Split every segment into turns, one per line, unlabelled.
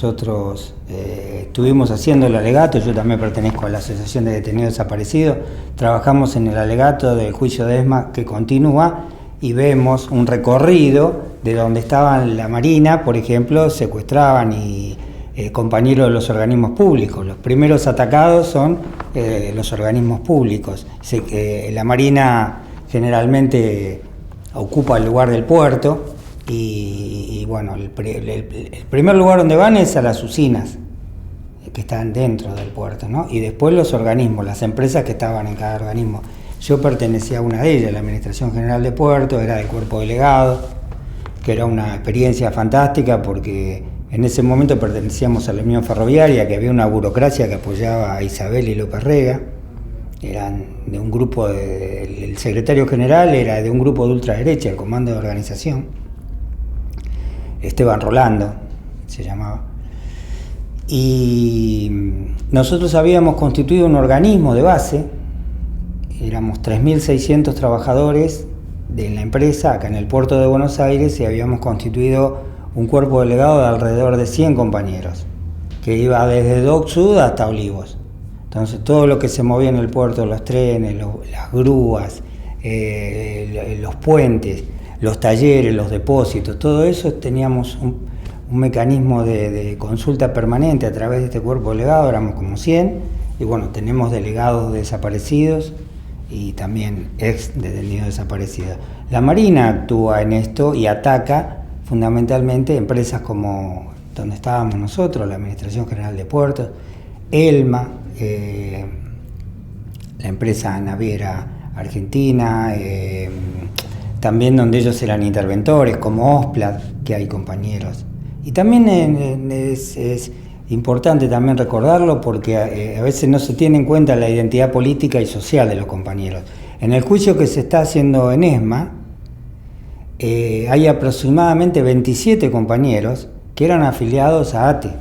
nosotros estuvimos haciendo el alegato. Yo también pertenezco a la Asociación de Detenidos Desaparecidos. Trabajamos en el alegato del juicio de ESMA que continúa y vemos un recorrido de donde estaban la Marina, por ejemplo, secuestraban y compañeros de los organismos públicos. Los primeros atacados son los organismos públicos. La Marina generalmente ocupa el lugar del puerto y bueno, el primer lugar donde van es a las usinas que están dentro del puerto, ¿no? Y después los organismos, las empresas que estaban en cada organismo. Yo pertenecía a una de ellas, la Administración General de Puertos, era del cuerpo delegado, que era una experiencia fantástica porque en ese momento pertenecíamos a la Unión Ferroviaria, que había una burocracia que apoyaba a Isabel y López Rega. Eran de un grupo, el secretario general era de un grupo de ultraderecha, el comando de organización, Esteban Rolando se llamaba. Y nosotros habíamos constituido un organismo de base, éramos 3.600 trabajadores de la empresa acá en el puerto de Buenos Aires y habíamos constituido un cuerpo delegado de alrededor de 100 compañeros, que iba desde Dock Sud hasta Olivos. Entonces todo lo que se movía en el puerto, los trenes, las grúas, los puentes, los talleres, los depósitos, todo eso teníamos un mecanismo de consulta permanente a través de este cuerpo delegado, éramos como 100, y bueno, tenemos delegados desaparecidos y también ex detenidos desaparecidos. La Marina actúa en esto y ataca fundamentalmente empresas como donde estábamos nosotros, la Administración General de Puertos, ELMA, la empresa naviera argentina, también donde ellos eran interventores, como OSPLAD, que hay compañeros. Y también es importante también recordarlo porque a veces no se tiene en cuenta la identidad política y social de los compañeros. En el juicio que se está haciendo en ESMA, hay aproximadamente 27 compañeros que eran afiliados a ATE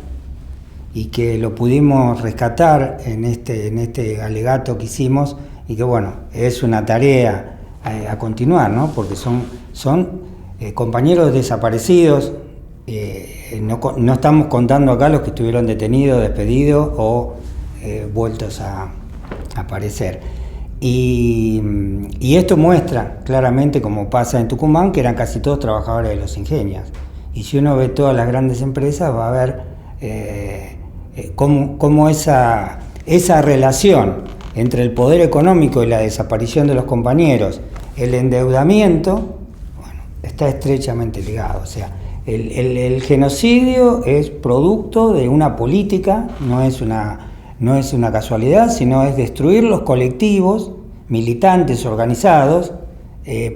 y que lo pudimos rescatar en este alegato que hicimos y que bueno, es una tarea a continuar, ¿no? Porque son compañeros desaparecidos, no estamos contando acá los que estuvieron detenidos, despedidos o vueltos a aparecer. Y esto muestra claramente, como pasa en Tucumán, que eran casi todos trabajadores de los ingenios. Y si uno ve todas las grandes empresas, va a ver cómo esa relación entre el poder económico y la desaparición de los compañeros, el endeudamiento, bueno, está estrechamente ligado. O sea, el genocidio es producto de una política, no es una casualidad, sino es destruir los colectivos militantes organizados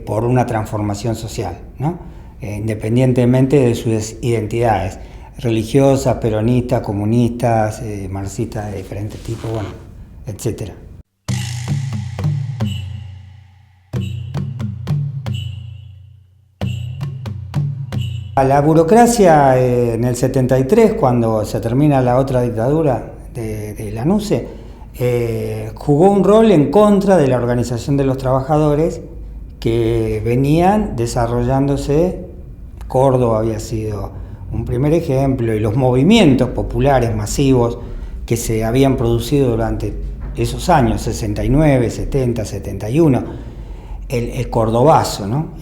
por una transformación social, ¿no? Independientemente de sus identidades religiosas, peronistas, comunistas, marxistas de diferentes tipos, bueno, etcétera. La burocracia en el 73, cuando se termina la otra dictadura de Lanusse, jugó un rol en contra de la organización de los trabajadores que venían desarrollándose. Córdoba había sido un primer ejemplo y los movimientos populares masivos que se habían producido durante esos años, 69, 70, 71, el cordobazo, ¿no?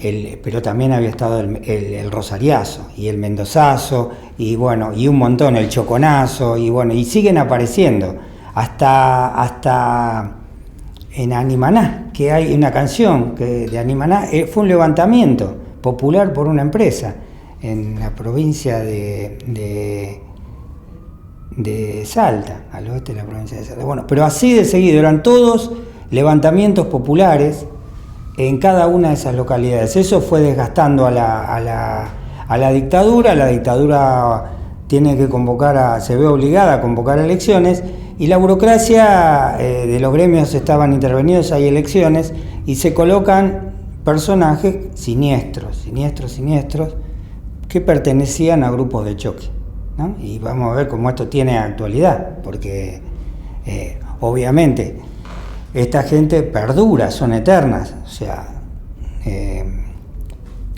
Pero también había estado el rosariazo y el mendozazo y bueno, y un montón, el choconazo y bueno, y siguen apareciendo hasta en Animaná, que hay una canción que de Animaná, fue un levantamiento popular por una empresa en la provincia de Salta, al oeste de la provincia de Salta. Bueno, pero así de seguido, eran todos levantamientos populares en cada una de esas localidades. Eso fue desgastando a la dictadura. La dictadura tiene que se ve obligada a convocar elecciones y la burocracia de los gremios estaban intervenidos, hay elecciones y se colocan personajes siniestros que pertenecían a grupos de choque, ¿no? Y vamos a ver cómo esto tiene actualidad, porque obviamente esta gente perdura, son eternas, o sea,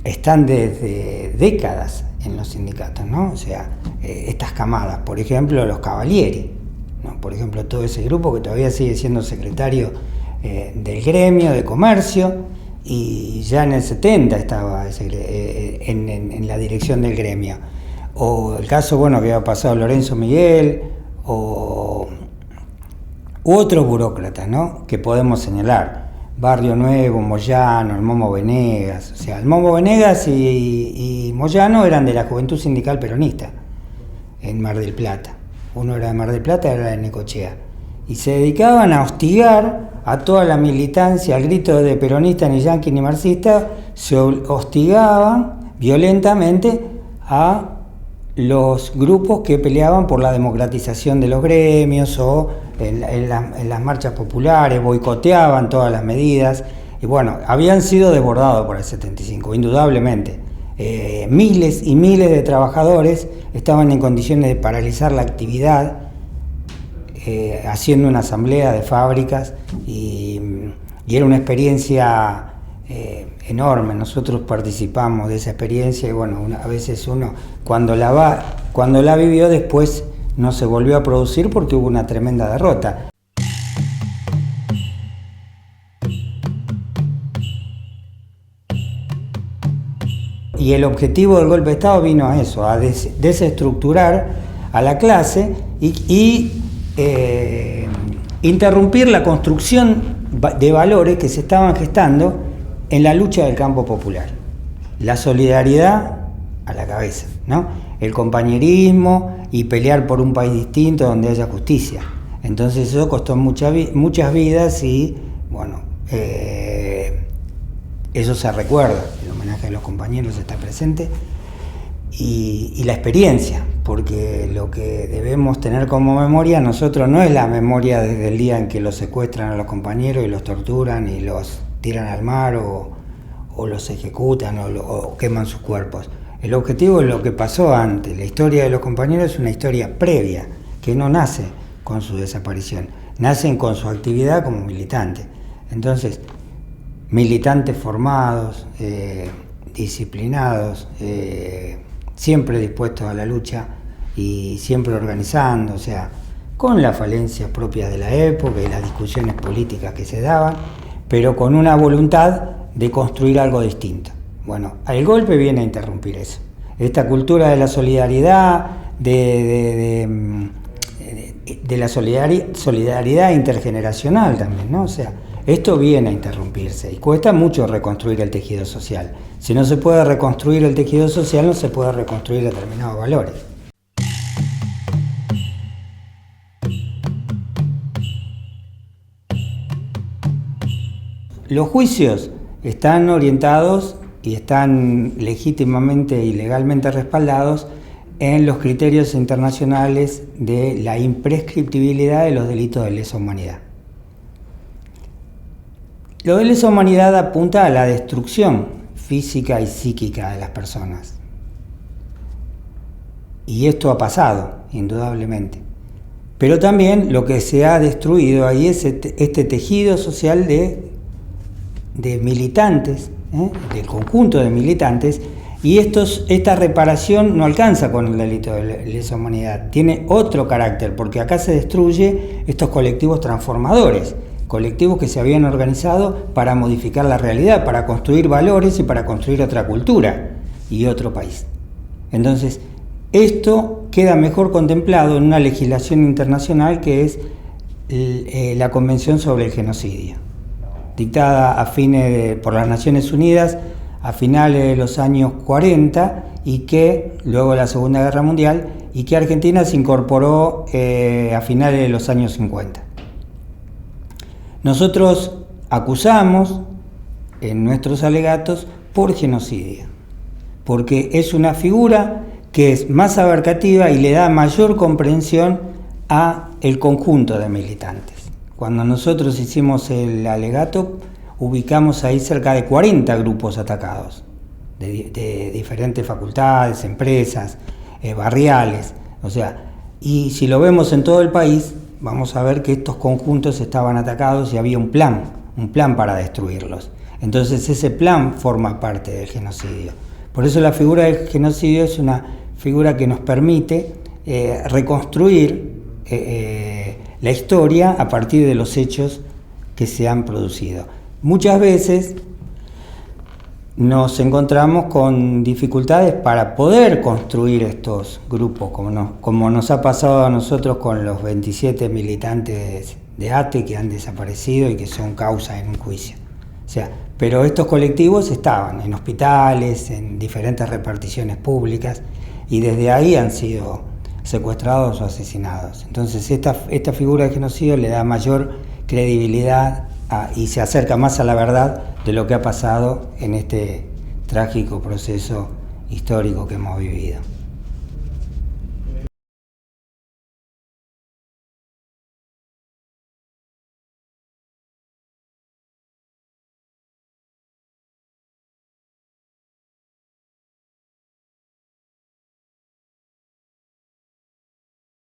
están desde décadas en los sindicatos, ¿no? O sea, estas camadas, por ejemplo los Cavalieri, ¿no? Por ejemplo todo ese grupo que todavía sigue siendo secretario del gremio de comercio, y ya en el 70 estaba en la dirección del gremio. O el caso, bueno, que había pasado Lorenzo Miguel, u otros burócratas, ¿no?, que podemos señalar. Barrio Nuevo, Moyano, el Momo Venegas. O sea, el Momo Venegas y Moyano eran de la Juventud Sindical Peronista en Mar del Plata. Uno era de Mar del Plata, era de Necochea. Y se dedicaban a hostigar a toda la militancia, al grito de peronista, ni yanqui ni marxista, se hostigaban violentamente a los grupos que peleaban por la democratización de los gremios o en las marchas populares, boicoteaban todas las medidas, y bueno, habían sido desbordados por el 75, indudablemente. Miles y miles de trabajadores estaban en condiciones de paralizar la actividad, haciendo una asamblea de fábricas, y era una experiencia enorme. Nosotros participamos de esa experiencia y bueno, a veces uno cuando la vivió después no se volvió a producir porque hubo una tremenda derrota. Y el objetivo del golpe de Estado vino a eso, a desestructurar a la clase y interrumpir la construcción de valores que se estaban gestando en la lucha del campo popular. La solidaridad a la cabeza, ¿no? El compañerismo y pelear por un país distinto donde haya justicia. Entonces eso costó muchas vidas y bueno, eso se recuerda. El homenaje a los compañeros está presente y la experiencia, porque lo que debemos tener como memoria nosotros no es la memoria desde el día en que los secuestran a los compañeros y los torturan y los tiran al mar o los ejecutan o queman sus cuerpos. El objetivo es lo que pasó antes. La historia de los compañeros es una historia previa, que no nace con su desaparición, nacen con su actividad como militantes. Entonces, militantes formados, disciplinados, siempre dispuestos a la lucha y siempre organizando, o sea, con las falencias propias de la época y las discusiones políticas que se daban, pero con una voluntad de construir algo distinto. Bueno, el golpe viene a interrumpir eso. Esta cultura de la solidaridad, de la solidaridad intergeneracional también, ¿no? O sea, esto viene a interrumpirse y cuesta mucho reconstruir el tejido social. Si no se puede reconstruir el tejido social, no se puede reconstruir determinados valores. Los juicios están orientados y están legítimamente y legalmente respaldados en los criterios internacionales de la imprescriptibilidad de los delitos de lesa humanidad. Lo de lesa humanidad apunta a la destrucción física y psíquica de las personas. Y esto ha pasado, indudablemente. Pero también lo que se ha destruido ahí es este tejido social de militantes, del conjunto de militantes, y esta reparación no alcanza con el delito de lesa humanidad, tiene otro carácter, porque acá se destruye estos colectivos transformadores, colectivos que se habían organizado para modificar la realidad, para construir valores y para construir otra cultura y otro país. Entonces, esto queda mejor contemplado en una legislación internacional que es la Convención sobre el Genocidio, dictada por las Naciones Unidas a finales de los años 40 y que luego de la Segunda Guerra Mundial, y que Argentina se incorporó a finales de los años 50. Nosotros acusamos en nuestros alegatos por genocidio, porque es una figura que es más abarcativa y le da mayor comprensión a el conjunto de militantes. Cuando nosotros hicimos el alegato, ubicamos ahí cerca de 40 grupos atacados, de diferentes facultades, empresas, barriales, o sea, y si lo vemos en todo el país, vamos a ver que estos conjuntos estaban atacados y había un plan para destruirlos. Entonces ese plan forma parte del genocidio. Por eso la figura del genocidio es una figura que nos permite reconstruir la historia a partir de los hechos que se han producido. Muchas veces nos encontramos con dificultades para poder construir estos grupos, como nos ha pasado a nosotros con los 27 militantes de ATE que han desaparecido y que son causa en un juicio. O sea, pero estos colectivos estaban en hospitales, en diferentes reparticiones públicas, y desde ahí han sido secuestrados o asesinados. Entonces esta figura de genocidio le da mayor credibilidad y se acerca más a la verdad de lo que ha pasado en este trágico proceso histórico que hemos vivido.